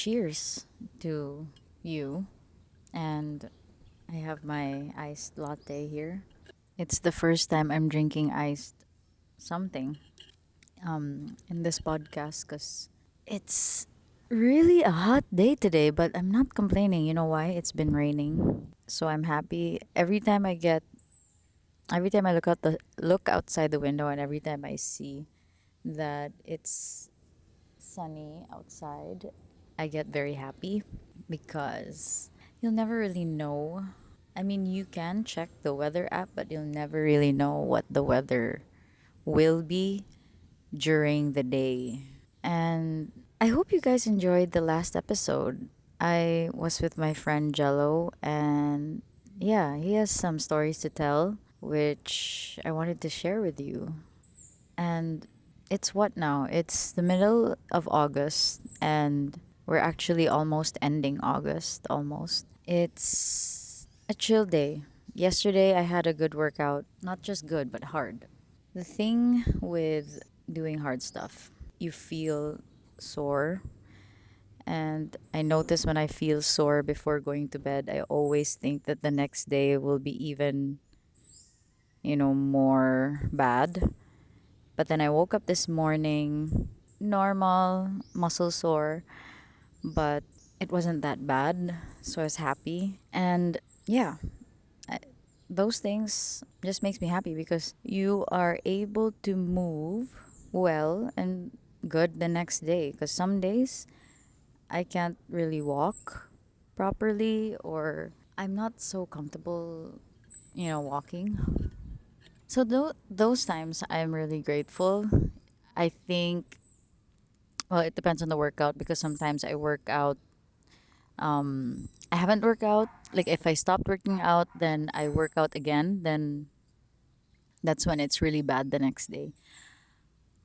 cheers to you. And I have my iced latte here. It's the first time I'm drinking iced something in this podcast because it's really a hot day today, but I'm not complaining. You know why? It's been raining. So I'm happy every time I look outside the window and every time I see that it's sunny outside, I get very happy because you'll never really know. I mean, you can check the weather app, but you'll never really know what the weather will be during the day. And I hope you guys enjoyed the last episode. I was with my friend Jello, and yeah, he has some stories to tell, which I wanted to share with you. And it's what now? It's the middle of August, and we're actually almost ending August, almost. It's a chill day. Yesterday, I had a good workout. Not just good, but hard. The thing with doing hard stuff, you feel sore. And I notice when I feel sore before going to bed, I always think that the next day will be even, more bad. But then I woke up this morning, normal, muscle sore, but it wasn't that bad. So I was happy. And yeah, I, those things just makes me happy because you are able to move well and good the next day. Because some days I can't really walk properly or I'm not so comfortable, walking. So those times I'm really grateful. I think well it depends on the workout because sometimes I work out I haven't worked out like if I stopped working out then I work out again then that's when it's really bad the next day.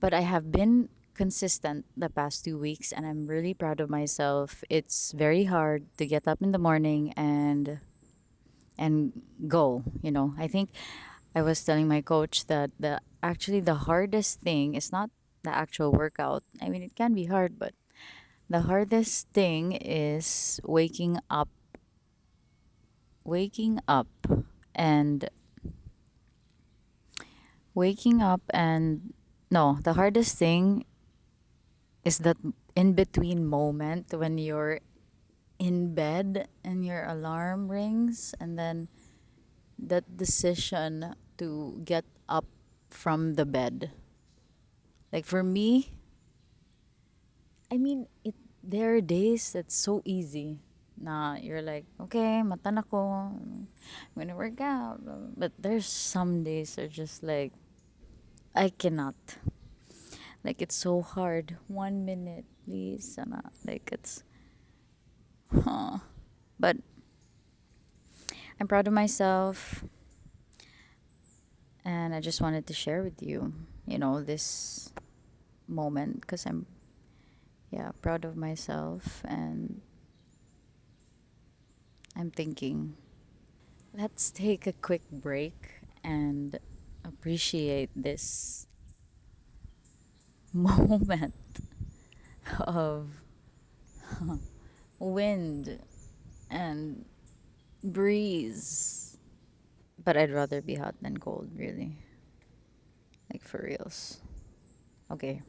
But I have been consistent the past 2 weeks and I'm really proud of myself. It's very hard to get up in the morning and go, I think I was telling my coach that the hardest thing is not the actual workout. I mean it can be hard, but the hardest thing is waking up and waking up and no, the hardest thing is that in between moment when you're in bed and your alarm rings and then that decision to get up from the bed. Like for me, I mean it there are days that's so easy. Nah, you're like, okay, mata na ko. I'm gonna work out. But there's some days that are just like I cannot. Like it's so hard. 1 minute, please. Like it's but I'm proud of myself and I just wanted to share with you, this moment because I'm yeah, proud of myself and I'm thinking let's take a quick break and appreciate this moment of wind and breeze. But I'd rather be hot than cold, really. Like for reals. Okay.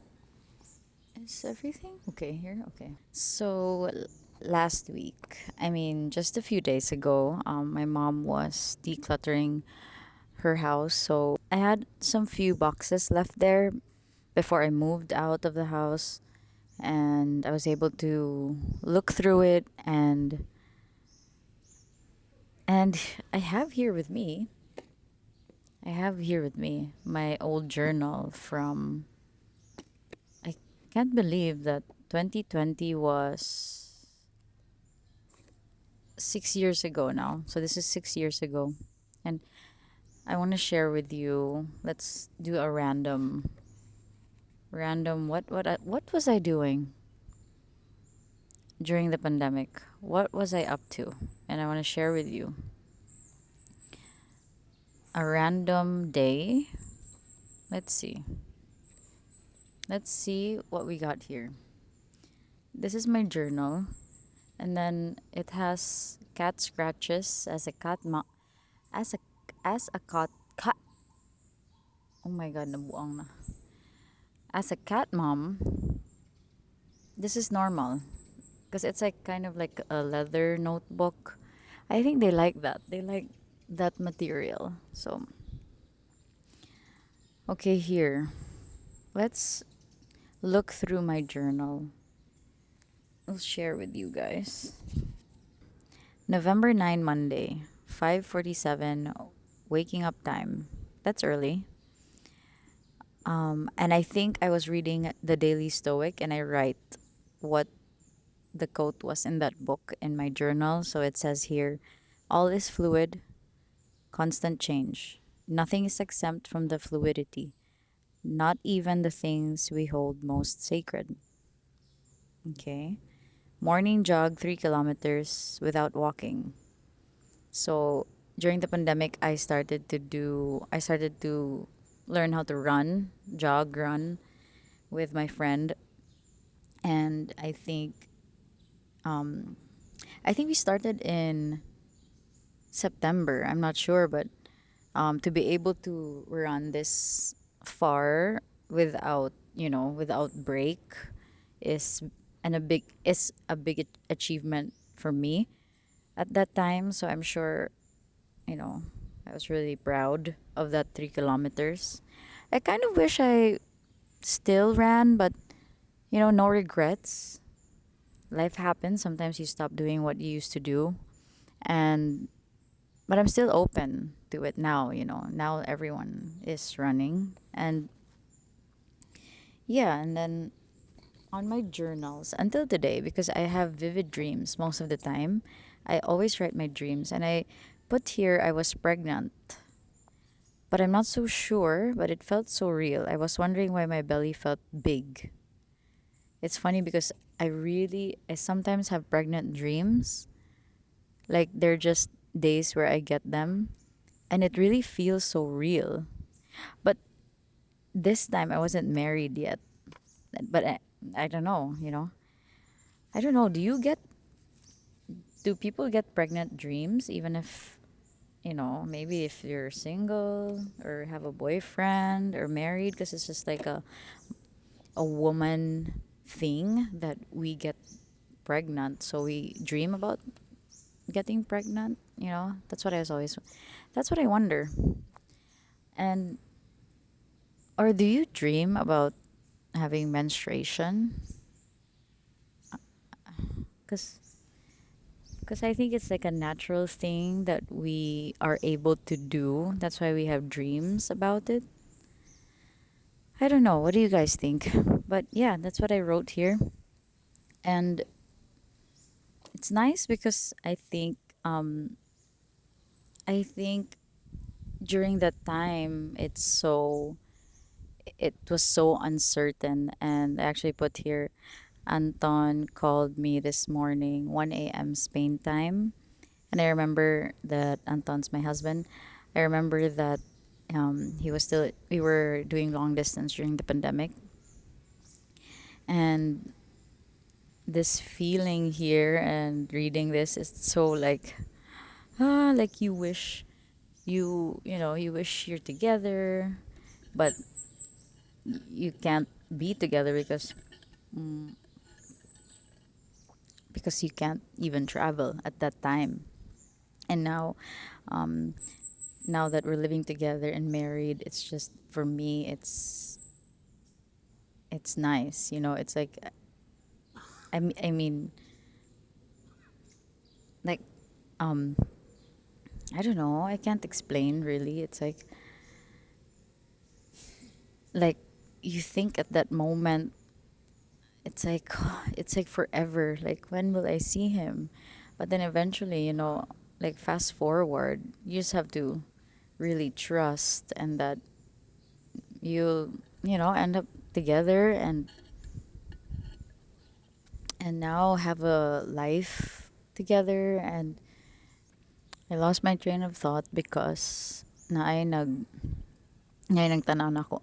Is everything okay here? Okay. So last week, I mean, just a few days ago, my mom was decluttering her house. So I had some few boxes left there before I moved out of the house. And I was able to look through it and I have here with me my old journal from I can't believe that 2020 was 6 years ago now. So this is 6 years ago. And I want to share with you. Let's do a random what was I doing during the pandemic? What was I up to? And I want to share with you a random day. Let's see. Let's see what we got here. This is my journal. And then it has cat scratches as a as a cat. Oh my god, nabuang na. As a cat mom, this is normal because it's like kind of like a leather notebook. I think they like that. They like that material. So, okay, here. Let's look through my journal. I'll share with you guys. November 9, Monday, 5:47 waking up time. That's early. And I think I was reading the Daily Stoic and I write what the quote was in that book in my journal. So it says here, all is fluid, constant change. Nothing is exempt from the fluidity, not even the things we hold most sacred. Okay. Morning jog 3 kilometers without walking. So during the pandemic, I started to learn how to run, jog, run with my friend. And I think we started in September. I'm not sure, but to be able to run this far without without break is a big achievement for me at that time. So I'm sure you know I was really proud of that 3 kilometers. I kind of wish I still ran, but no regrets. Life happens. Sometimes you stop doing what you used to do, and but I'm still open to it now. Now everyone is running, and yeah, and then on my journals until today, because I have vivid dreams most of the time. I always write my dreams, and I put here I was pregnant, but I'm not so sure. But it felt so real. I was wondering why my belly felt big. It's funny because I sometimes have pregnant dreams. Like they're just days where I get them, and it really feels so real. But this time I wasn't married yet. But I don't know, I don't know. Do people get pregnant dreams even if, maybe if you're single or have a boyfriend or married? Because it's just like a woman thing that we get pregnant. So we dream about getting pregnant, that's what I wonder. And, or do you dream about having menstruation? Because I think it's like a natural thing that we are able to do. That's why we have dreams about it. I don't know. What do you guys think? But yeah, that's what I wrote here. And it's nice because I think during that time it was so uncertain, and I actually put here Anton called me this morning 1 a.m. Spain time. And I remember that Anton's my husband. I remember that we were doing long distance during the pandemic. And this feeling here and reading this is so like you wish you wish you're together, but you can't be together because you can't even travel at that time. And now that we're living together and married, it's just for me it's nice. It's like I mean like um I don't know, I can't explain really. It's like you think at that moment, it's like it's like forever, like when will I see him? But then eventually, like fast forward, you just have to really trust, and that you'll end up together, and now have a life together. And I lost my train of thought because ngay nagtanaw na ako.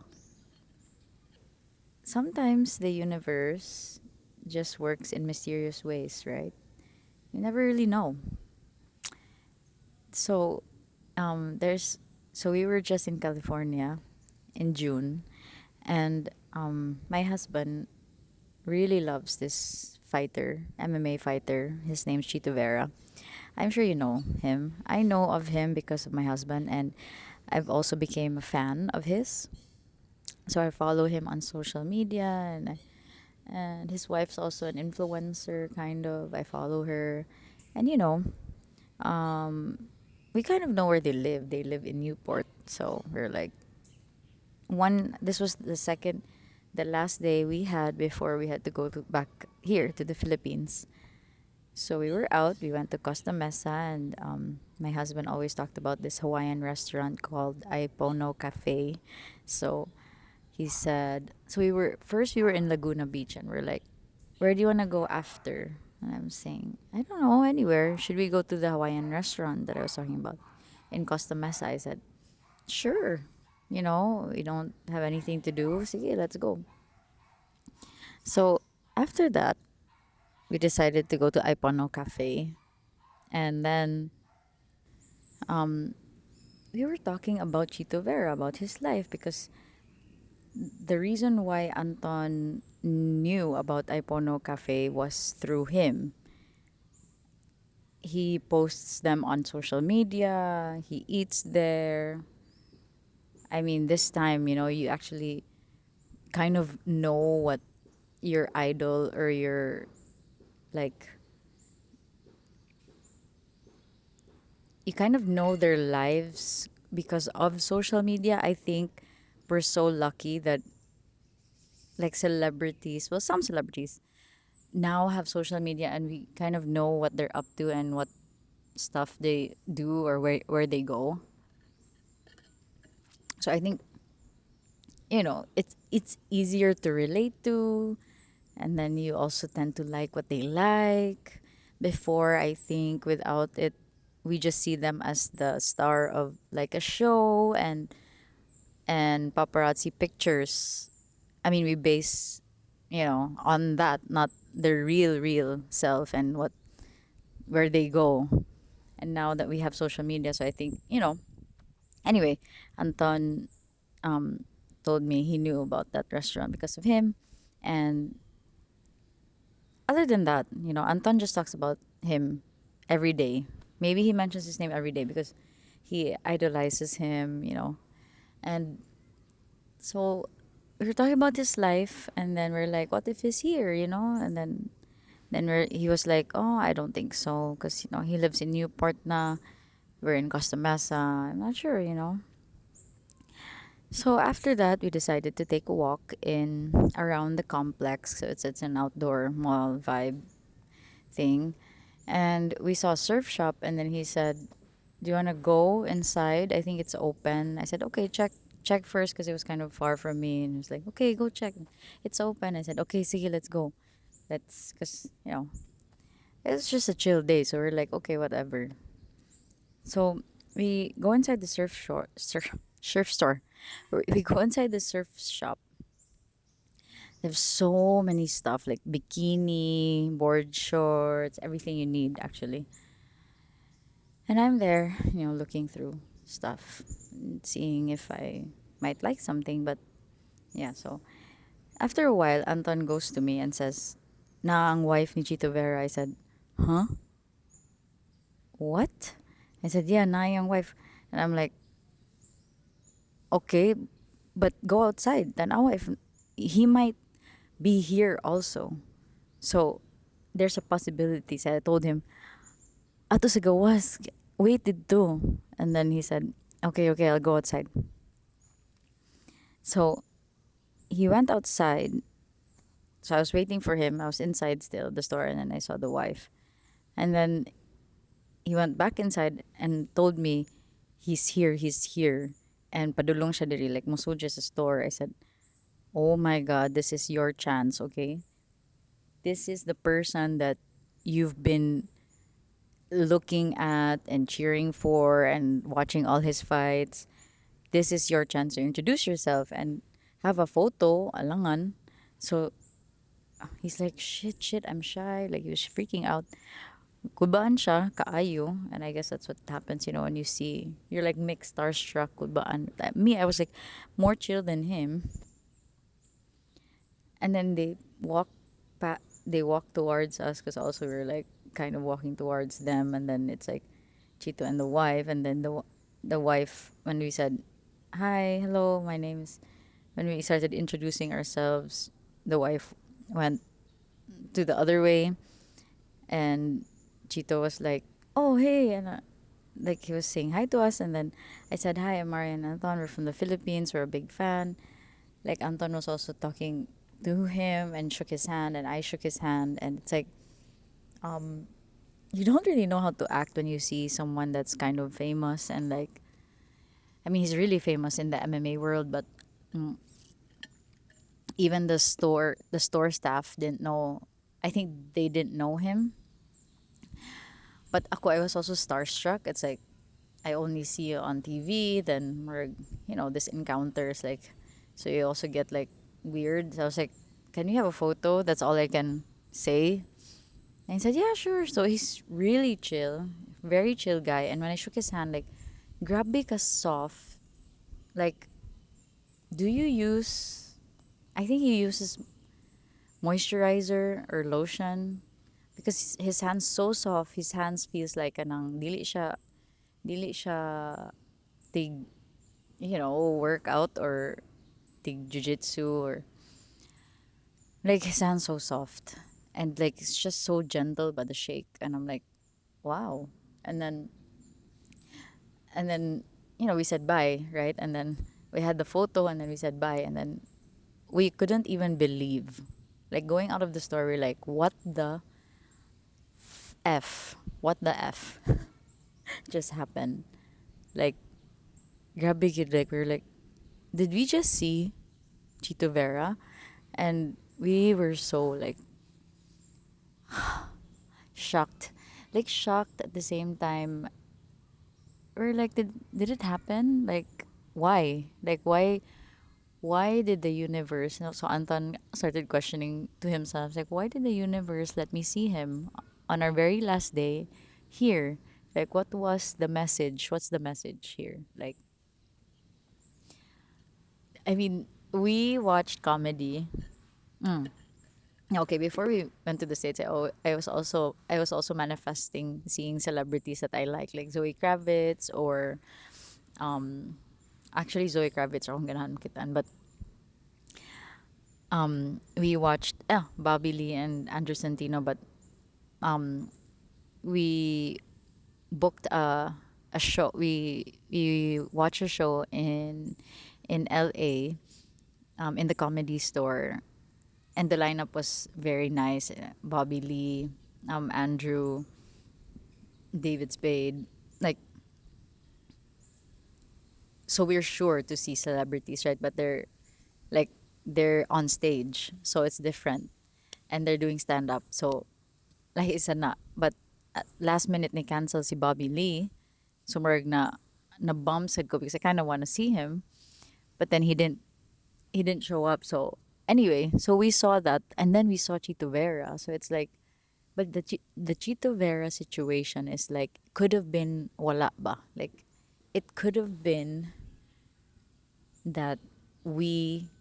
Sometimes the universe just works in mysterious ways, right? You never really know. So there's so we were just in California in June, and my husband really loves this fighter, MMA fighter. His name's Chito Vera. I'm sure you know him. I know of him because of my husband, and I've also became a fan of his. So I follow him on social media, and his wife's also an influencer, kind of. I follow her, and we kind of know where they live. They live in Newport, so we're like one. This was the last day we had before we had to go back here to the Philippines. So we were out. We went to Costa Mesa, and my husband always talked about this Hawaiian restaurant called Ipono Cafe. So he said, so we were in Laguna Beach, and we're like, where do you want to go after? And I'm saying, I don't know, anywhere. Should we go to the Hawaiian restaurant that I was talking about in Costa Mesa? I said, sure. We don't have anything to do. Sige, let's go. So after that, we decided to go to Ipono Cafe. And then we were talking about Chito Vera, about his life, because the reason why Anton knew about Ipono Cafe was through him. He posts them on social media, he eats there. I mean, this time, you actually kind of know what your idol or your, like, you kind of know their lives because of social media. I think we're so lucky that, like, celebrities, well, some celebrities now have social media, and we kind of know what they're up to and what stuff they do or where they go. So I think, it's easier to relate to, and then you also tend to like what they like. Before, I think without it, we just see them as the star of like a show, and paparazzi pictures. I mean, we base, on that, not their real self and what where they go. And now that we have social media, so I think, anyway, Anton told me he knew about that restaurant because of him. And other than that, Anton just talks about him every day. Maybe he mentions his name every day because he idolizes him. And so we were talking about his life, and then we're like, what if he's here? And then he was like, oh, I don't think so, because he lives in Newport na. We're in Costa Mesa. I'm not sure. So after that, we decided to take a walk in around the complex. So it's an outdoor mall vibe thing, and we saw a surf shop. And then he said, "Do you wanna go inside? I think it's open." I said, "Okay, check first," because it was kind of far from me. And he was like, "Okay, go check. It's open." I said, "Okay, sige, let's go. Let's," because it's just a chill day. So we're like, "Okay, whatever." So we go inside the surf store. We go inside the surf shop. There's so many stuff like bikini, board shorts, everything you need actually. And I'm there, looking through stuff, and seeing if I might like something. But yeah, so after a while, Anton goes to me and says, "Na ang wife ni Chito Vera." I said, "Huh? What?" I said, "Yeah, na yung wife." And I'm like, "Okay, but go outside. Then our wife, he might be here also. So there's a possibility." So I told him, "Ato sa gawas, waited too." And then he said, "Okay, okay, I'll go outside." So he went outside. So I was waiting for him. I was inside still the store, and then I saw the wife. And then he went back inside and told me, he's here. And padulong siya diri, like musudya sa store. I said, "Oh my God, this is your chance, okay? This is the person that you've been looking at and cheering for and watching all his fights. This is your chance to introduce yourself and have a photo, alangan." So he's like, shit, I'm shy. Like, he was freaking out. Kubaan siya, kaayo. And I guess that's what happens, when you see, you're like mixed starstruck, kubaan. Me, I was like more chill than him. And then they walk towards us because also we are like kind of walking towards them. And then it's like Chito and the wife. And then the wife, when we said, hi, hello, my name is, when we started introducing ourselves, the wife went to the other way. And Chito was like, "Oh, hey," and like he was saying hi to us. And then I said, "Hi, I'm Marian Anton. We're from the Philippines. We're a big fan." Like Anton was also talking to him and shook his hand, and I shook his hand. And it's like, you don't really know how to act when you see someone that's kind of famous. And like, I mean, he's really famous in the MMA world, but even the store staff didn't know. I think they didn't know him. But ako, I was also starstruck. It's like I only see you on TV, then this encounters like, so you also get like weird. So I was like, can we have a photo? That's all I can say. And he said, yeah, sure. So he's really chill, very chill guy. And when I shook his hand, like, grabe ka soft. Like, do you use, I think he uses moisturizer or lotion because his hands so soft. His hands feels like anang dili siya tig workout or tig jujitsu or like his hands so soft and like it's just so gentle by the shake and I'm like wow. And then and then we said bye, right? And then we had the photo and then we said bye and then we couldn't even believe, like going out of the store we're like what the f just happened. Like grabe gid, like we were like, did we just see Chito Vera? And we were so like shocked. Like shocked at the same time. We're like, did it happen? Like why? Like why did the universe, so Anton started questioning to himself, like why did the universe let me see him on our very last day here? Like what was the message? What's the message here? Like I mean, we watched comedy. Okay, before we went to the States, I was also manifesting seeing celebrities that I like Zoe Kravitz or actually Zoe Kravitz akong ganahan makitaan. But we watched Bobby Lee and Andrew Santino, but we booked a show. We watched a show in LA, in the Comedy Store, and the lineup was very nice. Bobby Lee, Andrew, David Spade, like, so we're sure to see celebrities, right? But like they're on stage, so it's different, and they're doing stand up. So like isa na, but at last minute ni cancel si Bobby Lee. So marag na bump said ko because I kind of want to see him, but then he didn't show up. So anyway, so we saw that, and then we saw Chito Vera. So it's like, but the Chito Vera situation is like could have been wala ba? Like it could have been that we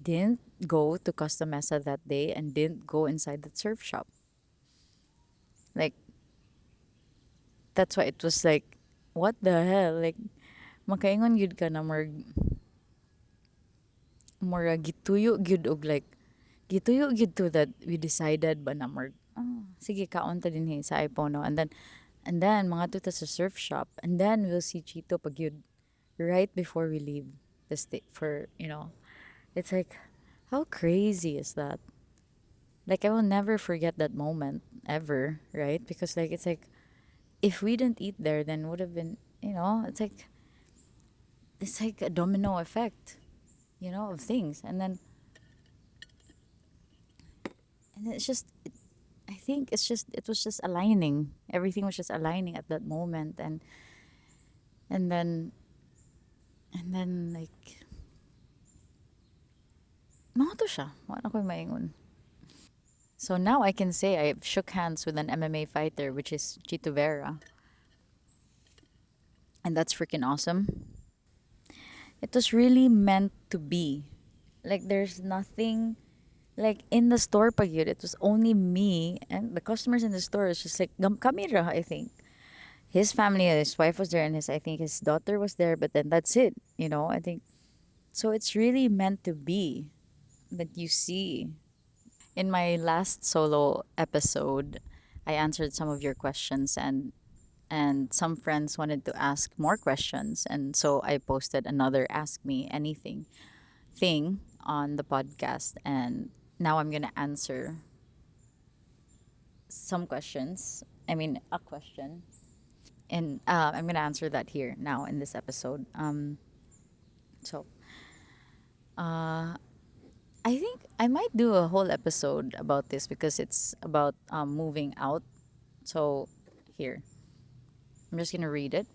didn't go to Costa Mesa that day and didn't go inside the surf shop. Like that's why it was like, what the hell? Like makaingon gyud ka na more gituyo gyud og like gituyo gyud to that we decided ba na sige kaon ta din sa iPhone no? And then mga tuta sa surf shop and then we'll see Chito pag yun right before we leave the state for it's like how crazy is that? Like I will never forget that moment ever, right? Because like it's like if we didn't eat there then would have been, it's like a domino effect, of things. And it's just I think it was just aligning. Everything was just aligning at that moment, and then like mao to siya. Wala ko maingon. So now I can say I shook hands with an MMA fighter, which is Chito Vera, and that's freaking awesome. It was really meant to be. Like there's nothing like in the store pag yun, it was only me and the customers in the store is just like kamera, I think. His family, his wife was there and his I think his daughter was there, but then that's it. I think so it's really meant to be that you see. In my last solo episode, I answered some of your questions and some friends wanted to ask more questions and so I posted another ask me anything thing on the podcast and now I'm going to answer some questions. I mean, a question. And I'm going to answer that here now in this episode. So I think I might do a whole episode about this because it's about moving out. So here, I'm just going to read it.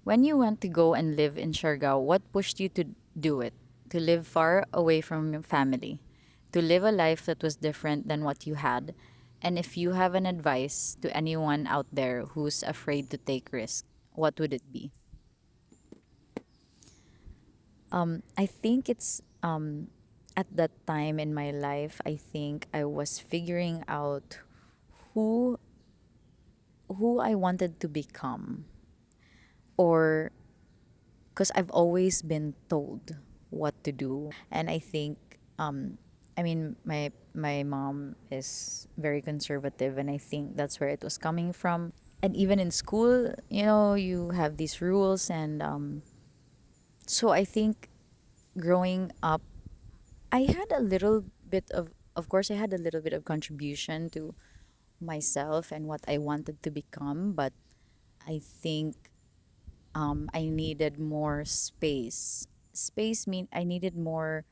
When you went to go and live in Siargao, what pushed you to do it? To live far away from your family, to live a life that was different than what you had. And if you have an advice to anyone out there who's afraid to take risks, what would it be? I think it's at that time in my life, I think I was figuring out who who I wanted to become, or because I've always been told what to do, and I think, I mean, my mom is very conservative, and I think that's where it was coming from. And even in school, you have these rules, and so I think growing up, I had a little bit of course, I had a little bit of contribution to myself and what I wanted to become, but I think I needed more space. Space mean I needed more.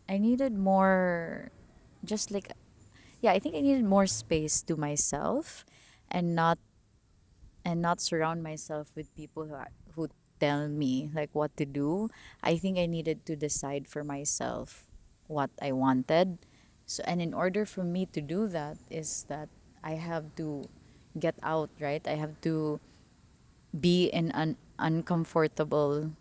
I needed more, just like yeah. I think I needed more space to myself, and not surround myself with people who tell me like what to do. I think I needed to decide for myself what I wanted. So and in order for me to do that is that I have to get out, right? I have to be in an uncomfortable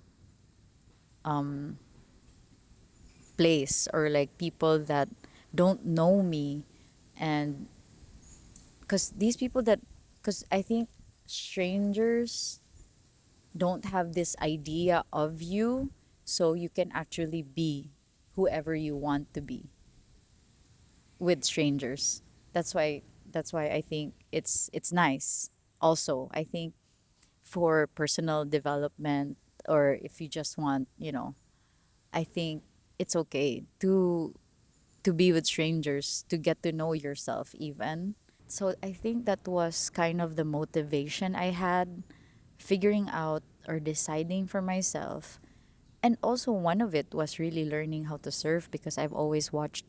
place or like people that don't know me, and because these people that because I think strangers don't have this idea of you, so you can actually be whoever you want to be with strangers. That's why I think it's nice. Also I think for personal development, or if you just want, I think it's okay to be with strangers, to get to know yourself even. So I think that was kind of the motivation I had, figuring out or deciding for myself. And also one of it was really learning how to surf because I've always watched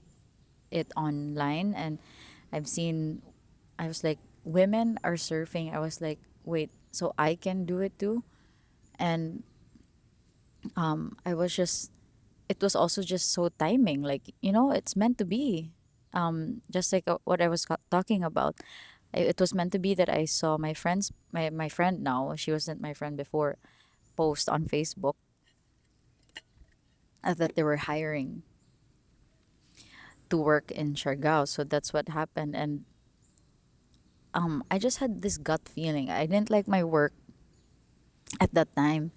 it online and I've seen I was like women are surfing. I was like, wait, so I can do it too? And I was just it was also just so timing, like it's meant to be, just like what I was talking about. It was meant to be that I saw my friend, now she wasn't my friend before, post on Facebook that they were hiring to work in Siargao. So that's what happened, and I just had this gut feeling I didn't like my work at that time.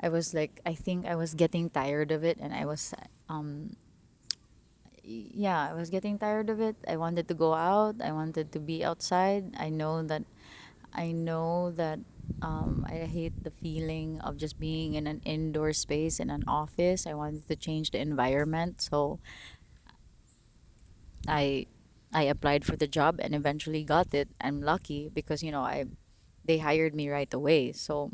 I was like, I think I was getting tired of it, and I was yeah, I was getting tired of it. I wanted to go out. I wanted to be outside. I know that I hate the feeling of just being in an indoor space in an office. I wanted to change the environment. So I I applied for the job and eventually got it. I'm lucky because I they hired me right away. So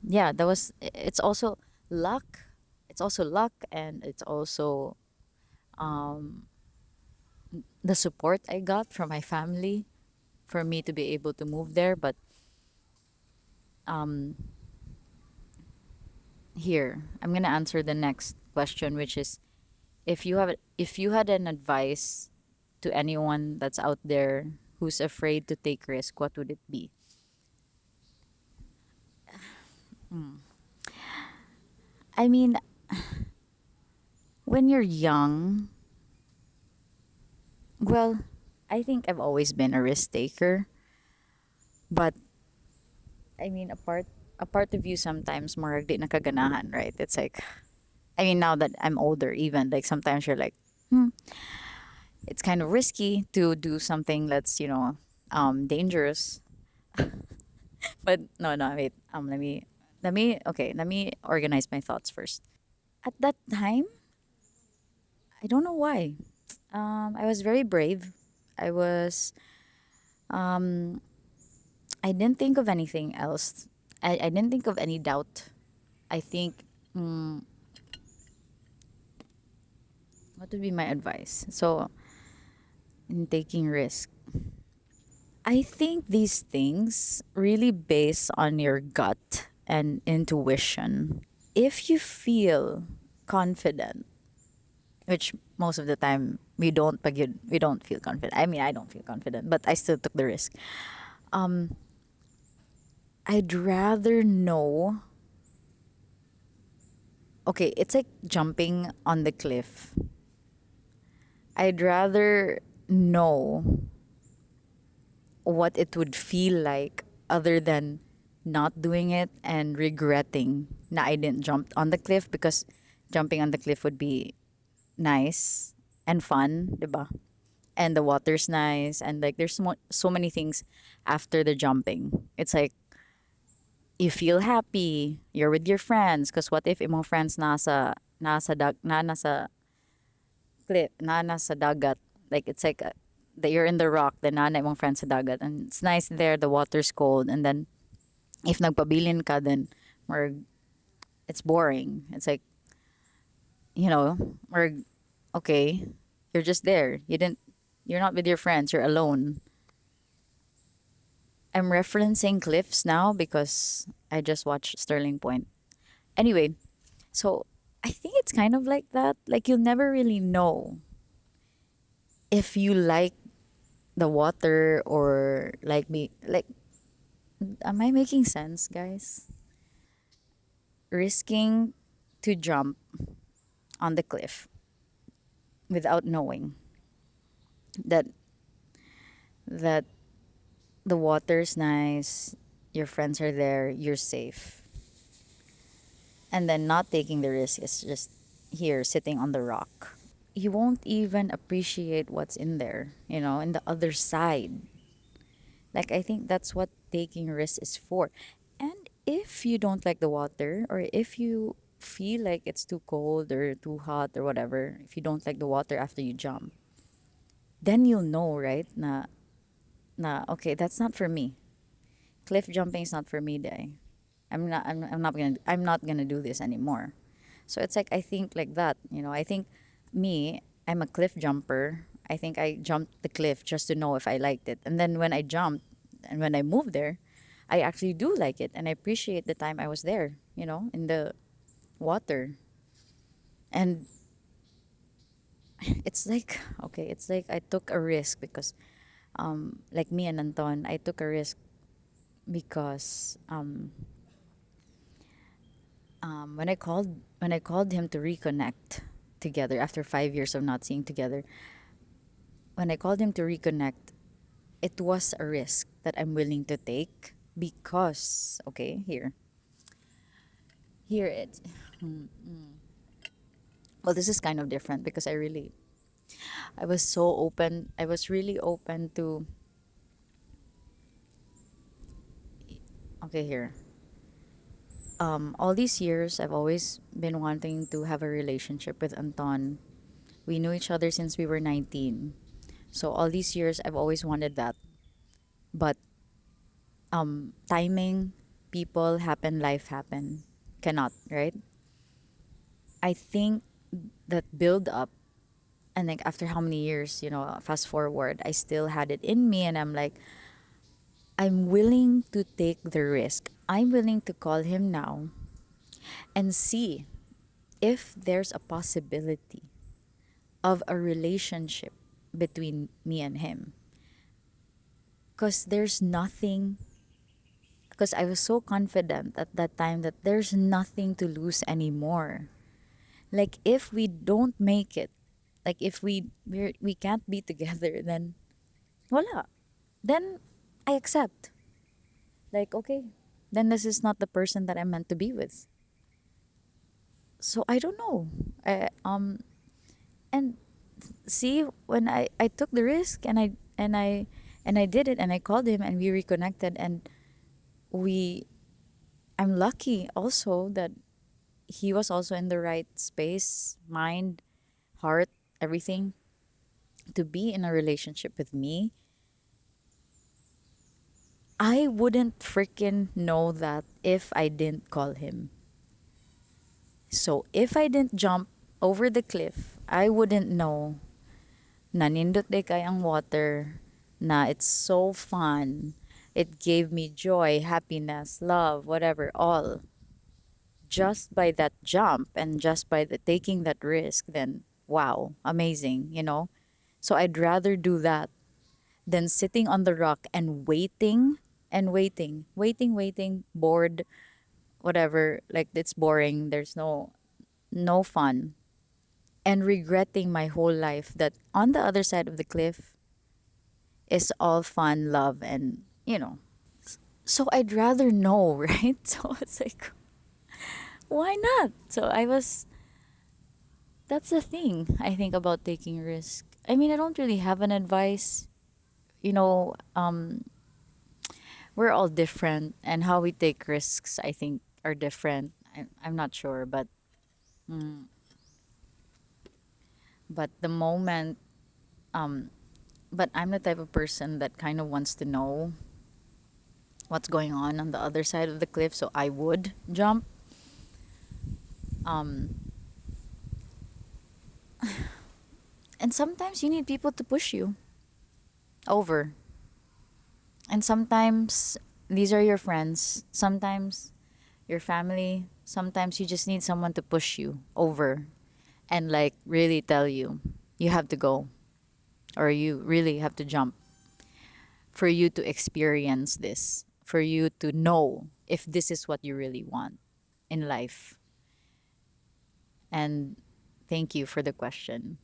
yeah, it's also luck. It's also luck, and it's also the support I got from my family for me to be able to move there. But here, I'm going to answer the next question, which is If you had an advice to anyone that's out there who's afraid to take risk, what would it be? I mean, when you're young, well, I think I've always been a risk taker, but I mean, a part of you sometimes more di nakaganahan, right? It's like, I mean, now that I'm older, even like sometimes you're like, it's kind of risky to do something that's dangerous. But no, no, wait. Let me organize my thoughts first. At that time, I don't know why. I was very brave. I was. I didn't think of anything else. I didn't think of any doubt. I think what would be my advice? So in taking risk, I think these things really base on your gut and intuition. If you feel confident, which most of the time we don't feel confident. I mean, I don't feel confident, but I still took the risk. I'd rather know. Okay, it's like jumping on the cliff. I'd rather know what it would feel like other than not doing it and regretting na I didn't jump on the cliff, because jumping on the cliff would be nice and fun, diba? And the water's nice, and like there's so many things after the jumping. It's like you feel happy, you're with your friends, because what if imong friends nasa cliff, nasa dagat, like it's like that you're in the rock, then nana imong friends sa dagat, and it's nice there, the water's cold, and then if nagpabilin ka, then more it's boring. It's like, or okay, you're just there. You're not with your friends, you're alone. I'm referencing cliffs now because I just watched Sterling Point. Anyway, so I think it's kind of like that. Like you'll never really know if you like the water or like me. Like, am I making sense, guys? Risking to jump on the cliff without knowing that that the water's nice, your friends are there, you're safe. And then not taking the risk is just here sitting on the rock. You won't even appreciate what's in there, in the other side. Like, I think that's what taking risks is for. And if you don't like the water, or if you feel like it's too cold or too hot or whatever, if you don't like the water after you jump, then you'll know, right? Okay, that's not for me. Cliff jumping is not for me, day. I'm not gonna do this anymore. So it's like, I think like that, I think me, I'm a cliff jumper. I think I jumped the cliff just to know if I liked it. And then when I jumped and when I moved there, I actually do like it and I appreciate the time I was there, in the water. And it's like, okay, it's like I took a risk because like me and Anton, I took a risk because when I called him to reconnect together after 5 years of not seeing together, when I called him to reconnect, it was a risk that I'm willing to take because, okay, here it well, this is kind of different because I was so open. I was really open to, okay, here. All these years I've always been wanting to have a relationship with Anton. We knew each other since we were 19. So all these years I've always wanted that. But timing, people happen, life happen. Cannot, right? I think that build up, and like after how many years, fast forward, I still had it in me, and I'm like, I'm willing to take the risk. I'm willing to call him now and see if there's a possibility. of a relationship between me and him. Because there's nothing, because I was so confident at that time that there's nothing to lose anymore. Like if we don't make it, like if we can't be together, then voila. Then I accept. Like okay, then this is not the person that I'm meant to be with. So I don't know. And see when I took the risk and I did it and I called him and we reconnected and we I'm lucky also that he was also in the right space, mind, heart, everything to be in a relationship with me. I wouldn't freaking know that if I didn't call him. So if I didn't jump over the cliff, I wouldn't know na nindot day kay ang water, na it's so fun. It gave me joy, happiness, love, whatever, all. Just by that jump and just by the taking that risk, then wow, amazing, you know? So I'd rather do that than sitting on the rock and waiting and waiting, bored, whatever, like it's boring, there's no fun. And regretting my whole life that on the other side of the cliff is all fun, love, and So I'd rather know, right? So it's like, why not? So that's the thing I think about taking risk. I mean, I don't really have an advice. You know, we're all different, and how we take risks, I think, are different. I'm not sure, but the moment, but I'm the type of person that kind of wants to know what's going on the other side of the cliff, so I would jump. Um, and sometimes you need people to push you over. And sometimes these are your friends, sometimes your family, sometimes you just need someone to push you over and like really tell you you have to go or you really have to jump for you to experience this, for you to know if this is what you really want in life. And thank you for the question.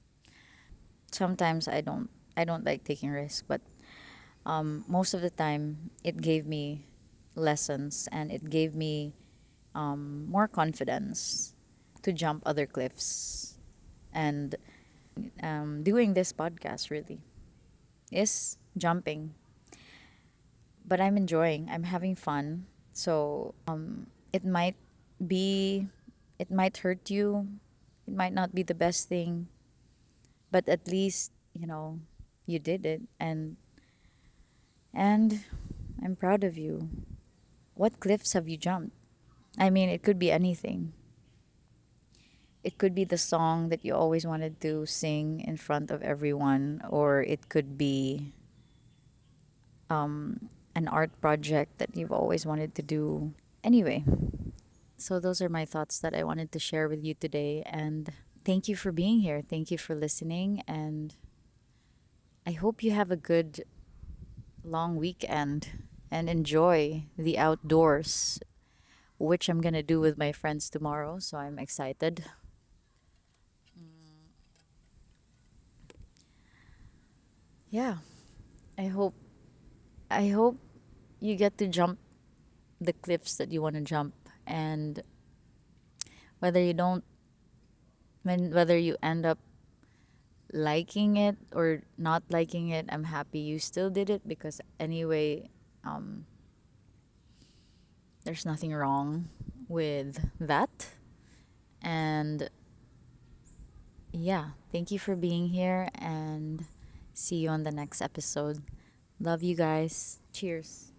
Sometimes I don't like taking risks, but most of the time it gave me lessons and it gave me more confidence to jump other cliffs. And doing this podcast really is jumping, but I'm enjoying, I'm having fun. So it might be, it might hurt you, it might not be the best thing, but at least, you did it. And I'm proud of you. What cliffs have you jumped? I mean, it could be anything. It could be the song that you always wanted to sing in front of everyone, or it could be an art project that you've always wanted to do. Anyway, so those are my thoughts that I wanted to share with you today. And thank you for being here. Thank you for listening. And I hope you have a good long weekend and enjoy the outdoors, which I'm going to do with my friends tomorrow. So I'm excited. Yeah, I hope I hope you get to jump the cliffs that you want to jump, and whether you don't whether you end up liking it or not liking it, I'm happy you still did it because anyway, there's nothing wrong with that. And yeah, thank you for being here and see you on the next episode. Love you guys. Cheers.